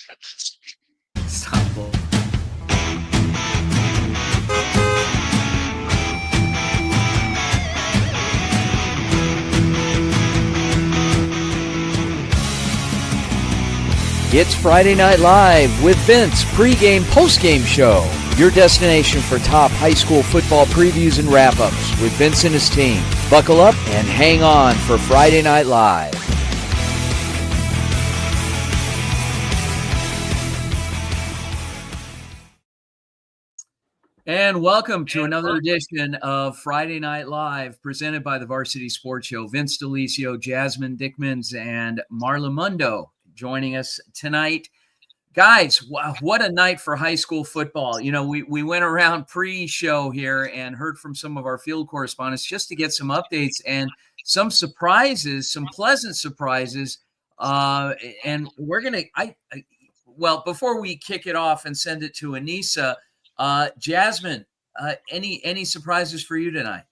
Stop. It's Friday Night Live with Vince, pregame, postgame show. Your destination for top high school football previews and wrap-ups with Vince and his team. Buckle up and hang on for Friday Night Live. And welcome to another edition of Friday Night Live, presented by the Varsity Sports Show. Vince DeLisio, Jasmine Dickmans, and Marla Mundo joining us tonight. Guys, what a night for high school football. You know, we went around pre-show here and heard from some of our field correspondents just to get some updates and some surprises, some pleasant surprises. And we're going to, well, before we kick it off and send it to Anissa, Jasmine, any surprises for you tonight?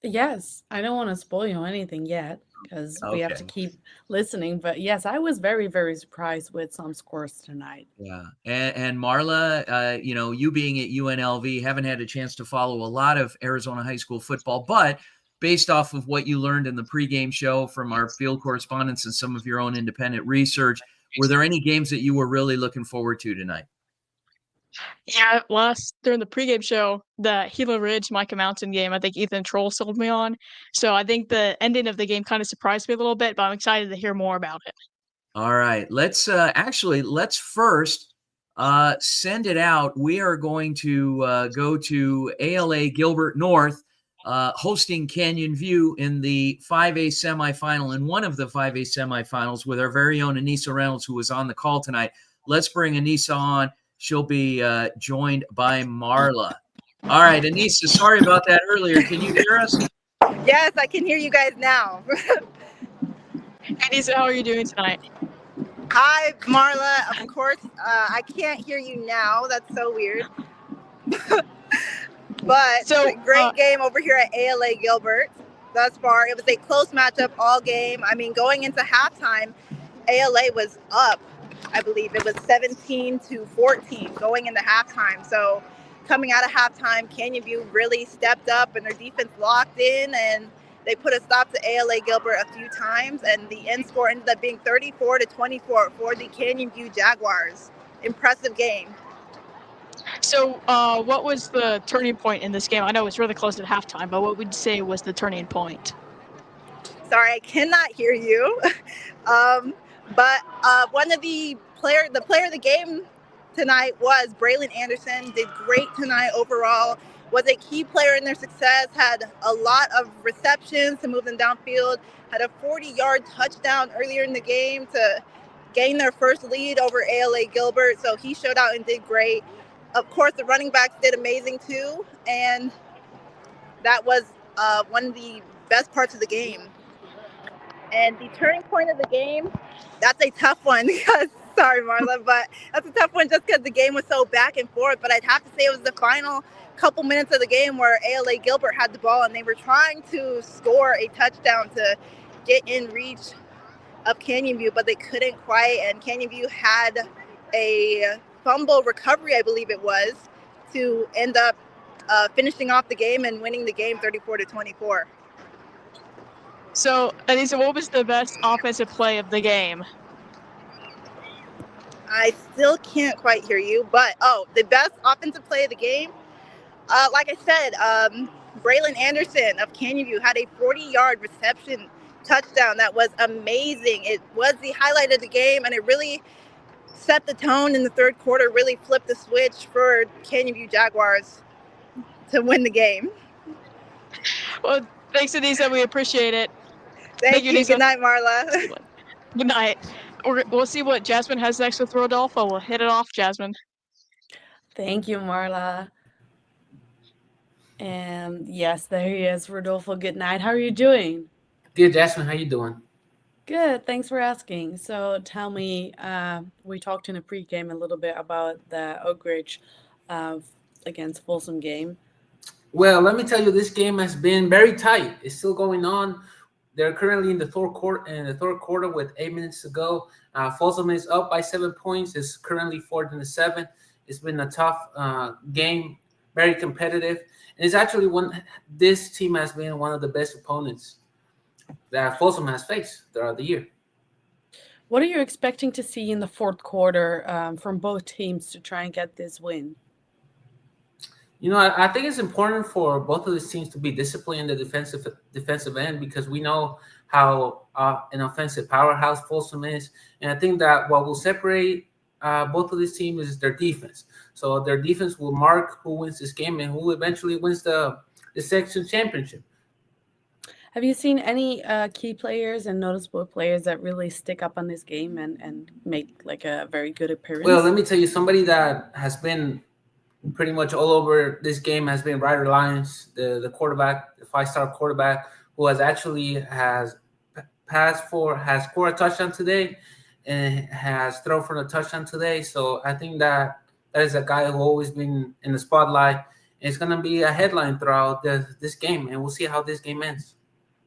Yes, I don't want to spoil you anything yet because we have to keep listening. But yes, I was very, very surprised with some scores tonight. Yeah. And Marla, you being at UNLV, haven't had a chance to follow a lot of Arizona high school football, but based off of what you learned in the pregame show from our field correspondents and some of your own independent research, were there any games that you were really looking forward to tonight? Yeah, during the pregame show, the Gila Ridge Micah Mountain game, I think Ethan Troll sold me on. So I think the ending of the game kind of surprised me a little bit, but I'm excited to hear more about it. All right, let's first send it out. We are going to go to ALA Gilbert North, hosting Canyon View in the 5A semifinal, in one of the 5A semifinals, with our very own Anissa Reynolds, who was on the call tonight. Let's bring Anissa on. She'll be joined by Marla. All right, Anissa, sorry about that earlier. Can you hear us? Yes, I can hear you guys now. Anissa, how are you doing tonight? Hi, Marla. Of course, I can't hear you now. That's so weird. But great game over here at ALA Gilbert thus far. It was a close matchup all game. I mean, going into halftime, ALA was up. I believe it was 17-14 going into halftime. So coming out of halftime, Canyon View really stepped up and their defense locked in, and they put a stop to ALA Gilbert a few times, and the end score ended up being 34-24 for the Canyon View Jaguars. Impressive game. So what was the turning point in this game? I know it was really close at halftime, but what would you say was the turning point? Sorry, I cannot hear you. But one of the player of the game tonight was Braylon Anderson. Did great tonight overall. Was a key player in their success. Had a lot of receptions to move them downfield. Had a 40-yard touchdown earlier in the game to gain their first lead over ALA Gilbert. So he showed out and did great. Of course, the running backs did amazing too, and that was one of the best parts of the game. And the turning point of the game, that's a tough one because, sorry, Marla, but that's a tough one just because the game was so back and forth. But I'd have to say it was the final couple minutes of the game where ALA Gilbert had the ball and they were trying to score a touchdown to get in reach of Canyon View, but they couldn't quite. And Canyon View had a fumble recovery, I believe it was, to end up finishing off the game and winning the game 34-24. So, Anissa, what was the best offensive play of the game? I still can't quite hear you, but the best offensive play of the game, like I said, Braylon Anderson of Canyon View had a 40-yard reception touchdown that was amazing. It was the highlight of the game, and it really set the tone in the third quarter, really flipped the switch for Canyon View Jaguars to win the game. Well, thanks, Anissa. We appreciate it. Thank you. Good night, Marla. Good night. We'll see what Jasmine has next with Rodolfo. We'll hit it off, Jasmine. Thank you, Marla. And yes, there he is, Rodolfo. Good night. How are you doing? Good, Jasmine. How you doing? Good. Thanks for asking. So tell me, we talked in a pregame a little bit about the Oak Ridge against Folsom game. Well, let me tell you, this game has been very tight. It's still going on. they're currently in the third quarter with 8 minutes to go. Folsom is up by 7 points. It's currently fourth in the seventh. It's been a tough game, very competitive. And it's actually this team has been one of the best opponents that Folsom has faced throughout the year. What are you expecting to see in the fourth quarter from both teams to try and get this win? I think it's important for both of these teams to be disciplined in the defensive end, because we know how an offensive powerhouse Folsom is. And I think that what will separate both of these teams is their defense. So their defense will mark who wins this game and who eventually wins the section championship. Have you seen any key players and noticeable players that really stick up on this game and make like a very good appearance? Well, let me tell you, somebody that has been pretty much all over this game has been Ryder Lyons, the quarterback, the 5-star quarterback, who has scored a touchdown today and has thrown for a touchdown today. So I think that is a guy who always been in the spotlight. And it's going to be a headline throughout this game, and we'll see how this game ends.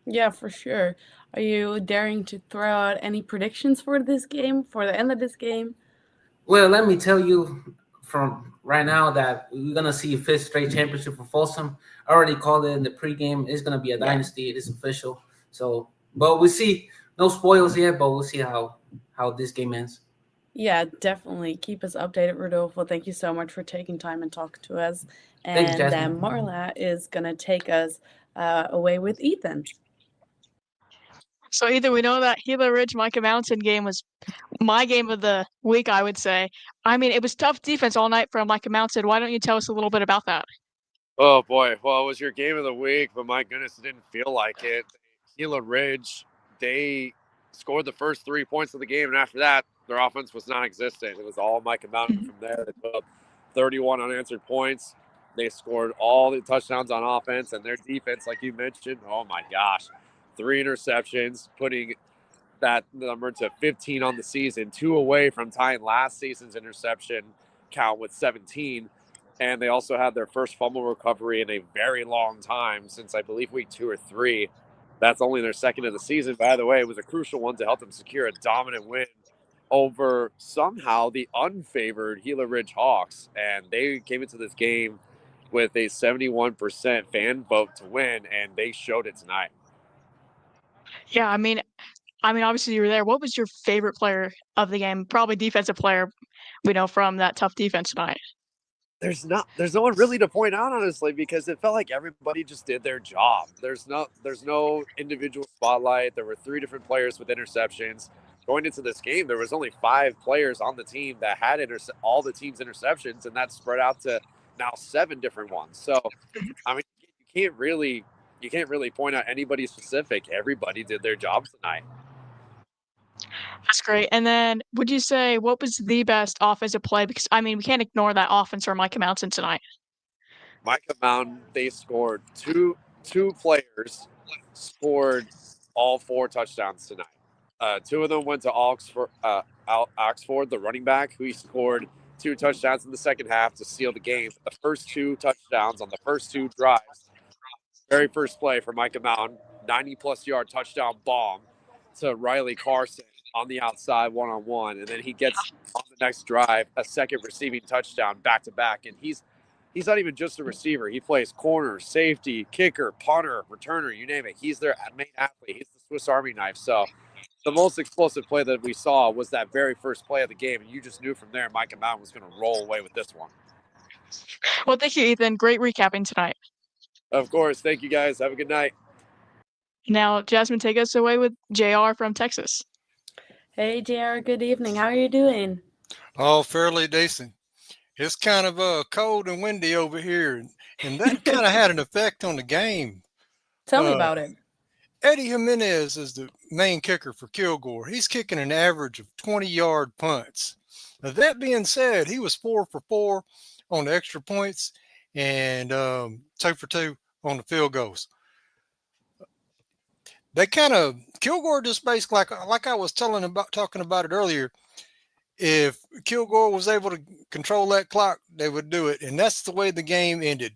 Yeah, for sure. Are you daring to throw out any predictions for this game, for the end of this game? Well, let me tell you from right now that we're going to see a 5th straight championship for Folsom. I already called it in the pregame. It's going to be a dynasty. It is official. So, but we'll see. No spoils yet, but we'll see how this game ends. Yeah, definitely. Keep us updated, Rodolfo. Thank you so much for taking time and talking to us. Thank you, And Jasmine. Marla is going to take us away with Ethan. So either we know that Gila Ridge Micah Mountain game was my game of the week, I would say. I mean, it was tough defense all night from Micah Mountain. Why don't you tell us a little bit about that? Oh, boy. Well, it was your game of the week, but my goodness, it didn't feel like it. Gila Ridge, they scored the first 3 points of the game, and after that, their offense was non-existent. It was all Micah Mountain from there. They put up 31 unanswered points. They scored all the touchdowns on offense, and their defense, like you mentioned, oh, my gosh. 3 interceptions, putting that number to 15 on the season, 2 away from tying last season's interception count with 17. And they also had their first fumble recovery in a very long time, since I believe week 2 or 3. That's only their second of the season. By the way, it was a crucial one to help them secure a dominant win over somehow the unfavored Gila Ridge Hawks. And they came into this game with a 71% fan vote to win, and they showed it tonight. Yeah, I mean, obviously you were there. What was your favorite player of the game? Probably defensive player, we know, from that tough defense tonight. There's no one really to point out, honestly, because it felt like everybody just did their job. There's no individual spotlight. There were 3 different players with interceptions. Going into this game, there was only 5 players on the team that had all the team's interceptions, and that spread out to now 7 different ones. So, I mean, you can't really point out anybody specific. Everybody did their jobs tonight. That's great. And then would you say what was the best offensive play? Because, I mean, we can't ignore that offense from Micah Mountain tonight. Micah Mountain, they scored two players scored all 4 touchdowns tonight. 2 of them went to Oxford, the running back, who scored 2 touchdowns in the second half to seal the game. The first 2 touchdowns on the first 2 drives, very first play for Micah Mountain, 90-plus yard touchdown bomb to Riley Carson on the outside one-on-one, and then he gets on the next drive a second receiving touchdown back-to-back, and he's not even just a receiver. He plays corner, safety, kicker, punter, returner, you name it. He's their main athlete. He's the Swiss Army knife. So the most explosive play that we saw was that very first play of the game, and you just knew from there Micah Mountain was going to roll away with this one. Well, thank you, Ethan. Great recapping tonight. Of course. Thank you, guys. Have a good night. Now, Jasmine, take us away with JR from Texas. Hey, JR, good evening. How are you doing? Oh, fairly decent. It's kind of cold and windy over here, and that kind of had an effect on the game. Tell me about it. Eddie Jimenez is the main kicker for Kilgore. He's kicking an average of 20-yard punts. Now, that being said, he was 4 for 4 on the extra points and 2 for 2 on the field goals. They kind of Kilgore just basically like I was talking about it earlier. If Kilgore was able to control that clock, they would do it, and that's the way the game ended.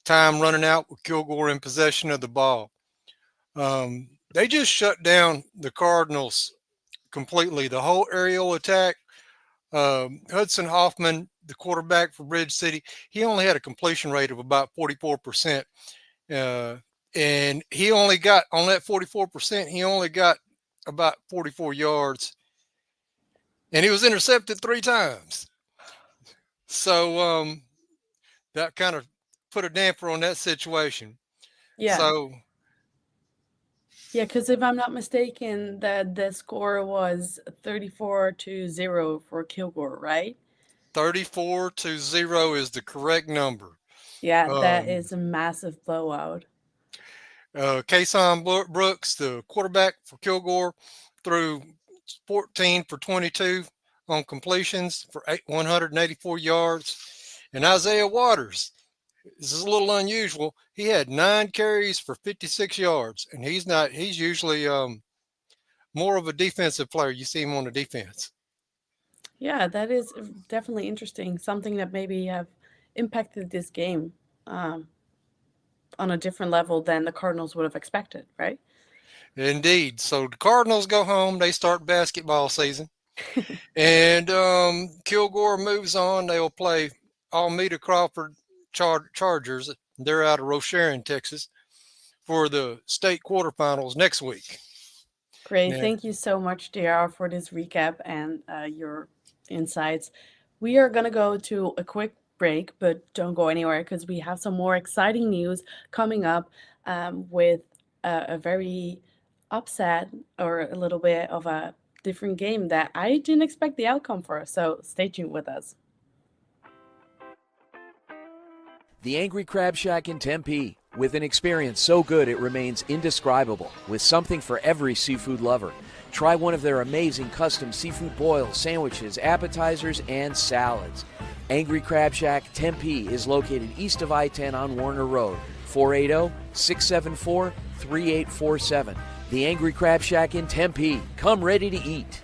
Time running out with Kilgore in possession of the ball. they just shut down the Cardinals completely. The whole aerial attack. Hudson Hoffman, the quarterback for Bridge City, he only had a completion rate of about 44%. And he only got, on that 44%, he only got about 44 yards. And he was intercepted 3 times. So that kind of put a damper on that situation. Yeah. So Yeah, because if I'm not mistaken, the score was 34-0 for Kilgore, right? 34-0 is the correct number. Yeah, that is a massive blowout. Kason Brooks, the quarterback for Kilgore, threw 14 for 22 on completions for 184 yards. And Isaiah Waters, this is a little unusual. He had 9 carries for 56 yards, and he's usually more of a defensive player. You see him on the defense. Yeah, that is definitely interesting. Something that maybe have impacted this game on a different level than the Cardinals would have expected, right? Indeed. So the Cardinals go home. They start basketball season. And Kilgore moves on. They'll play Almeda Crawford Chargers. They're out of Rocheron, Texas, for the state quarterfinals next week. Great. Yeah. Thank you so much, JR, for this recap and your insights. We are going to go to a quick break, but don't go anywhere because we have some more exciting news coming up with a very upset or a little bit of a different game that I didn't expect the outcome for. So stay tuned with us. The Angry Crab Shack in Tempe, with an experience so good it remains indescribable, with something for every seafood lover. Try one of their amazing custom seafood boils, sandwiches, appetizers, and salads. Angry Crab Shack Tempe is located east of I-10 on Warner Road, 480-674-3847. The Angry Crab Shack in Tempe. Come ready to eat.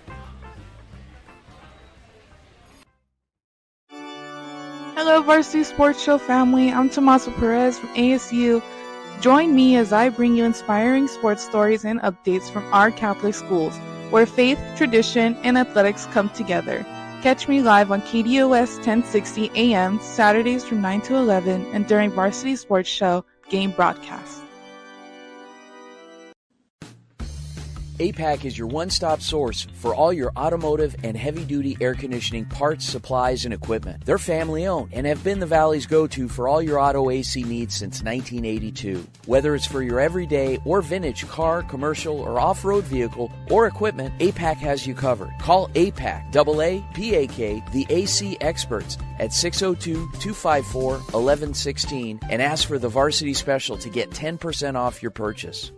Hello, Varsity Sports Show family. I'm Tommaso Perez from ASU. Join me as I bring you inspiring sports stories and updates from our Catholic schools, where faith, tradition, and athletics come together. Catch me live on KDOS 1060 AM Saturdays from 9 to 11 and during Varsity Sports Show game broadcast. APAC is your one-stop source for all your automotive and heavy-duty air conditioning parts, supplies, and equipment. They're family-owned and have been the Valley's go-to for all your auto AC needs since 1982. Whether it's for your everyday or vintage car, commercial, or off-road vehicle or equipment, APAC has you covered. Call APAC, AAPAK, the AC experts at 602-254-1116 and ask for the Varsity Special to get 10% off your purchase.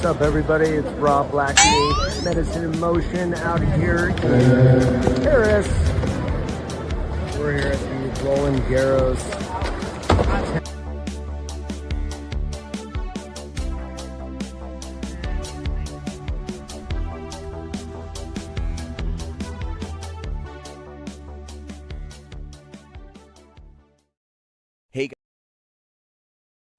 What's up, everybody? It's Rob Blackney, Medicine in Motion, out here in Paris. We're here at the Roland Garros.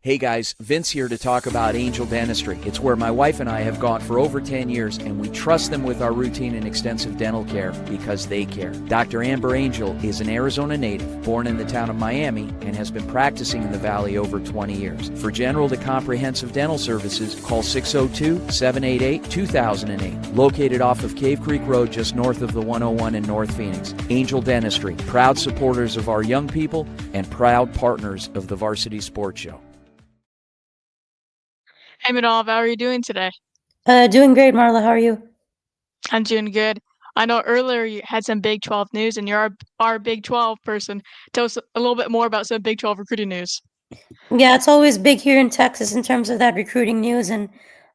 Hey guys, Vince here to talk about Angel Dentistry. It's where my wife and I have gone for over 10 years, and we trust them with our routine and extensive dental care because they care. Dr. Amber Angel is an Arizona native, born in the town of Miami, and has been practicing in the Valley over 20 years. For general to comprehensive dental services, call 602-788-2008. Located off of Cave Creek Road just north of the 101 in North Phoenix. Angel Dentistry, proud supporters of our young people and proud partners of the Varsity Sports Show. Hey, Manov, how are you doing today? Doing great, Marla. How are you? I'm doing good. I know earlier you had some Big 12 news, and you're our Big 12 person. Tell us a little bit more about some Big 12 recruiting news. Yeah, it's always big here in Texas in terms of that recruiting news, and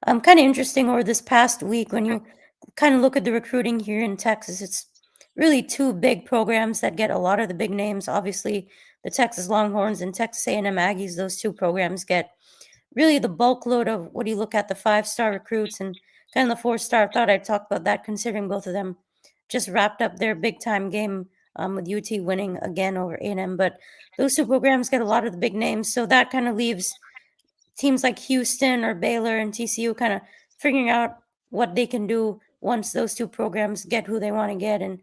kind of interesting over this past week when you kind of look at the recruiting here in Texas. It's really 2 big programs that get a lot of the big names. Obviously, the Texas Longhorns and Texas A&M Aggies. Those 2 programs get really the bulk load of what do you look at the 5-star recruits and kind of the 4-star. I thought I'd talk about that considering both of them just wrapped up their big time game with UT winning again over A&M. But those two programs get a lot of the big names, so that kind of leaves teams like Houston or Baylor and TCU kind of figuring out what they can do once those two programs get who they want to get. And,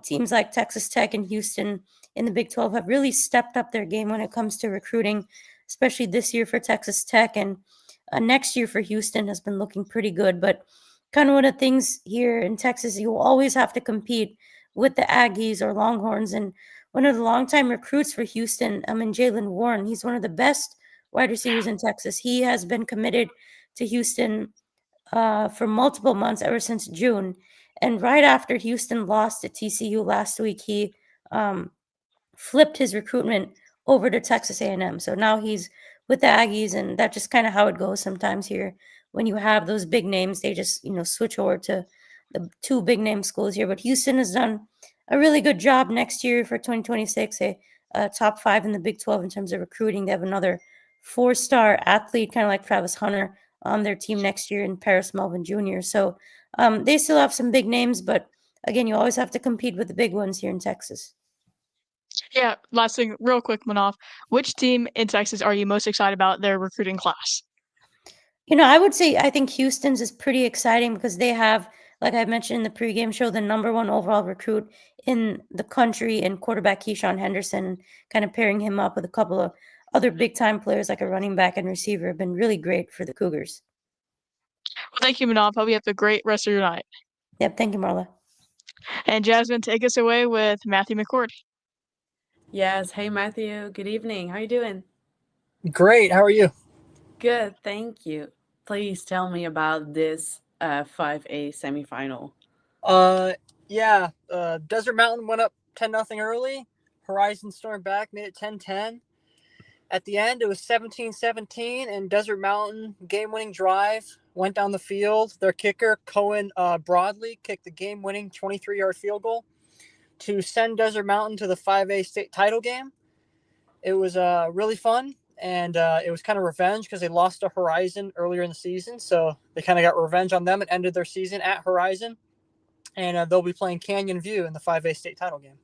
teams like Texas Tech and Houston in the Big 12 have really stepped up their game when it comes to recruiting, especially this year for Texas Tech. And next year for Houston has been looking pretty good. But kind of one of the things here in Texas, you will always have to compete with the Aggies or Longhorns. And one of the longtime recruits for Houston, Jalen Warren, he's one of the best wide receivers in Texas. He has been committed to Houston for multiple months, ever since June. And right after Houston lost to TCU last week, he flipped his recruitment over to Texas A&M. So now he's with the Aggies, and that's just kind of how it goes sometimes here. When you have those big names, they just, switch over to the two big name schools here. But Houston has done a really good job next year for 2026, a top 5 in the Big 12 in terms of recruiting. They have another 4-star athlete, kind of like Travis Hunter, on their team next year in Paris Melvin Jr. So they still have some big names, but again, you always have to compete with the big ones here in Texas. Yeah, last thing, real quick, Manav. Which team in Texas are you most excited about their recruiting class? I would say I think Houston's is pretty exciting because they have, like I mentioned in the pregame show, the #1 overall recruit in the country in quarterback Keyshawn Henderson, kind of pairing him up with a couple of other big-time players like a running back and receiver have been really great for the Cougars. Well, thank you, Manav. Hope you have a great rest of your night. Yep, thank you, Marla. And Jasmine, take us away with Matthew McCord. Yes. Hey, Matthew. Good evening. How you doing? Great. How are you? Good. Thank you. Please tell me about this 5A semifinal. Desert Mountain went up 10-0 early. Horizon stormed back, made it 10-10. At the end, it was 17-17, and Desert Mountain game-winning drive went down the field. Their kicker, Cohen Broadley, kicked the game-winning 23-yard field goal to send Desert Mountain to the 5A state title game. It was really fun, and it was kind of revenge because they lost to Horizon earlier in the season, so they kind of got revenge on them and ended their season at Horizon. And they'll be playing Canyon View in the 5A state title game.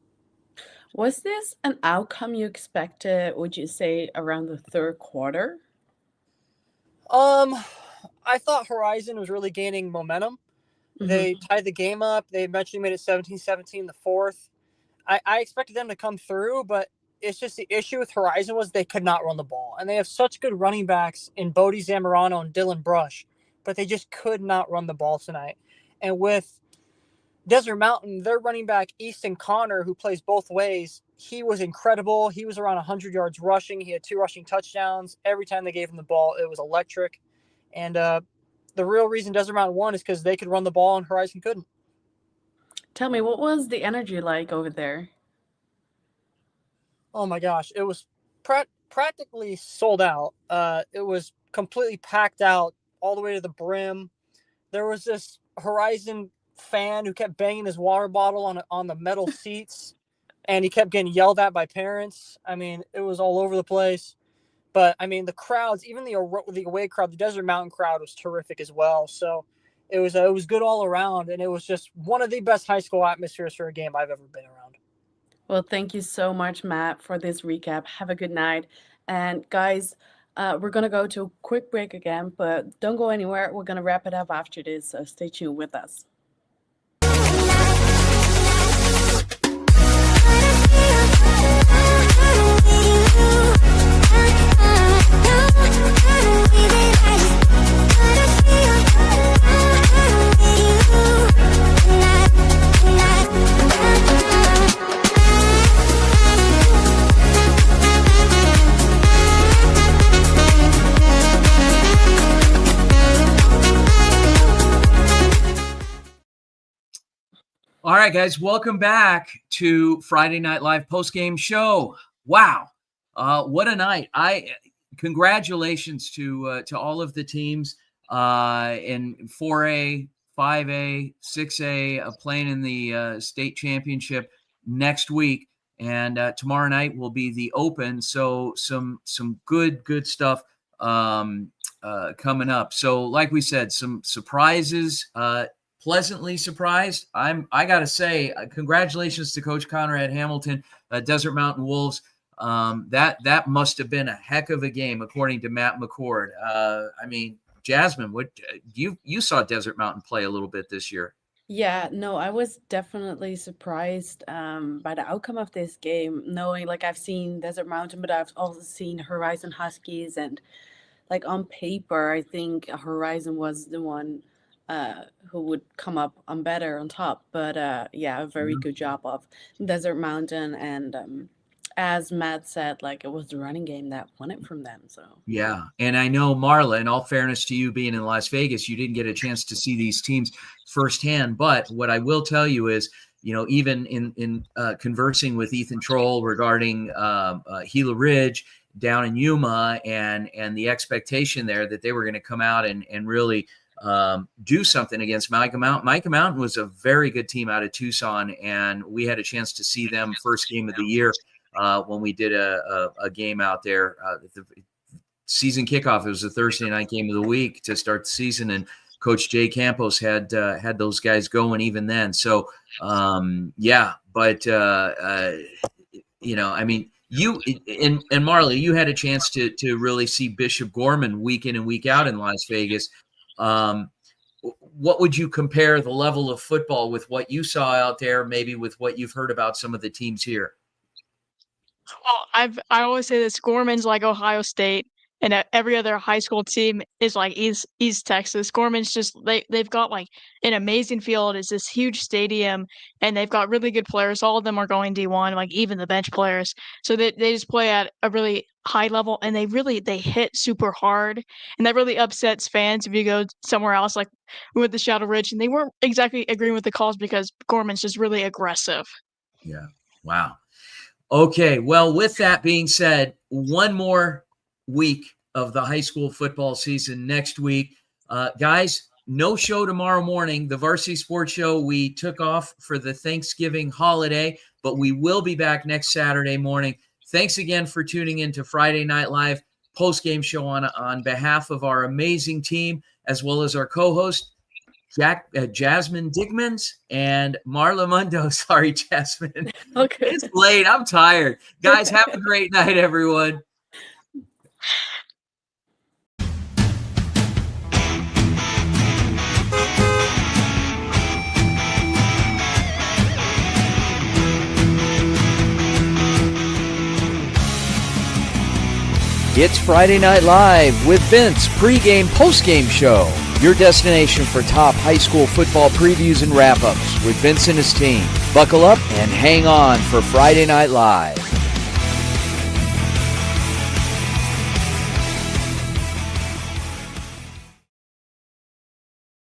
Was this an outcome you expected, would you say, around the third quarter? I thought Horizon was really gaining momentum. They tied the game up. They eventually made it 17-17 in the fourth. I expected them to come through, but it's just the issue with Horizon was they could not run the ball. And they have such good running backs in Bodie Zamorano and Dylan Brush, but they just could not run the ball tonight. And with Desert Mountain, their running back, Easton Connor, who plays both ways, he was incredible. He was around 100 yards rushing. He had 2 rushing touchdowns. Every time they gave him the ball, it was electric. And the real reason Desert Mountain won is because they could run the ball and Horizon couldn't. Tell me, what was the energy like over there? Oh, my gosh. It was practically sold out. It was completely packed out all the way to the brim. There was this Horizon fan who kept banging his water bottle on the metal seats, and he kept getting yelled at by parents. I mean, it was all over the place. But I mean, the crowds, even the away crowd, the Desert Mountain crowd was terrific as well. So it was good all around, and it was just one of the best high school atmospheres for a game I've ever been around. Well, thank you so much, Matt, for this recap. Have a good night. And guys, we're going to go to a quick break again, but don't go anywhere. We're going to wrap it up after this, so stay tuned with us. All right, guys, welcome back to Friday Night Live postgame show. Wow, what a night! Congratulations to all of the teams in 4A, 5A, 6A playing in the state championship next week, and tomorrow night will be the Open. So some good stuff coming up. So like we said, some surprises. pleasantly surprised. I got to say, congratulations to Coach Conrad Hamilton, Desert Mountain Wolves. That must have been a heck of a game, according to Matt McCord. I mean, Jasmine, what you saw Desert Mountain play a little bit this year? Yeah, no, I was definitely surprised by the outcome of this game, knowing like I've seen Desert Mountain, but I've also seen Horizon Huskies, and like on paper, I think Horizon was the one who would come up on better on top. But yeah, a very good job of Desert Mountain, and as Matt said, like it was the running game that won it from them. So Yeah, and I know, Marla, in all fairness to you being in Las Vegas, you didn't get a chance to see these teams firsthand. But what I will tell you is, even in conversing with Ethan Troll regarding Gila Ridge down in Yuma and the expectation there that they were going to come out and really do something against Micah Mountain. Micah Mountain was a very good team out of Tucson, and we had a chance to see them first game of the year when we did a game out there. The season kickoff, it was a Thursday night game of the week to start the season, and Coach Jay Campos had those guys going even then. So yeah, but I mean, you and Marley, you had a chance to really see Bishop Gorman week in and week out in Las Vegas. What would you compare the level of football with what you saw out there, maybe with what you've heard about some of the teams here? Well, I always say this: Gorman's like Ohio State, and every other high school team is like East Texas. Gorman's just they've got like an amazing field. It's this huge stadium, and they've got really good players. All of them are going D1, like even the bench players. So they just play at a really high level, and they hit super hard, and that really upsets fans if you go somewhere else. Like we went to Shadow Ridge, and they weren't exactly agreeing with the calls because Gorman's just really aggressive. Yeah. Wow. Okay, well, with that being said, one more week of the high school football season next week. Guys, no show tomorrow morning. The Varsity Sports Show, we took off for the Thanksgiving holiday, but we will be back next Saturday morning. Thanks again for tuning in to Friday Night Live post-game show on behalf of our amazing team, as well as our co-host, Jasmine Digmans and Marla Mundo. Sorry, Jasmine. okay, It's late. I'm tired. Guys, have a great night, everyone. It's Friday Night Live with Vince, pregame, postgame show. Your destination for top high school football previews and wrap-ups with Vince and his team. Buckle up and hang on for Friday Night Live.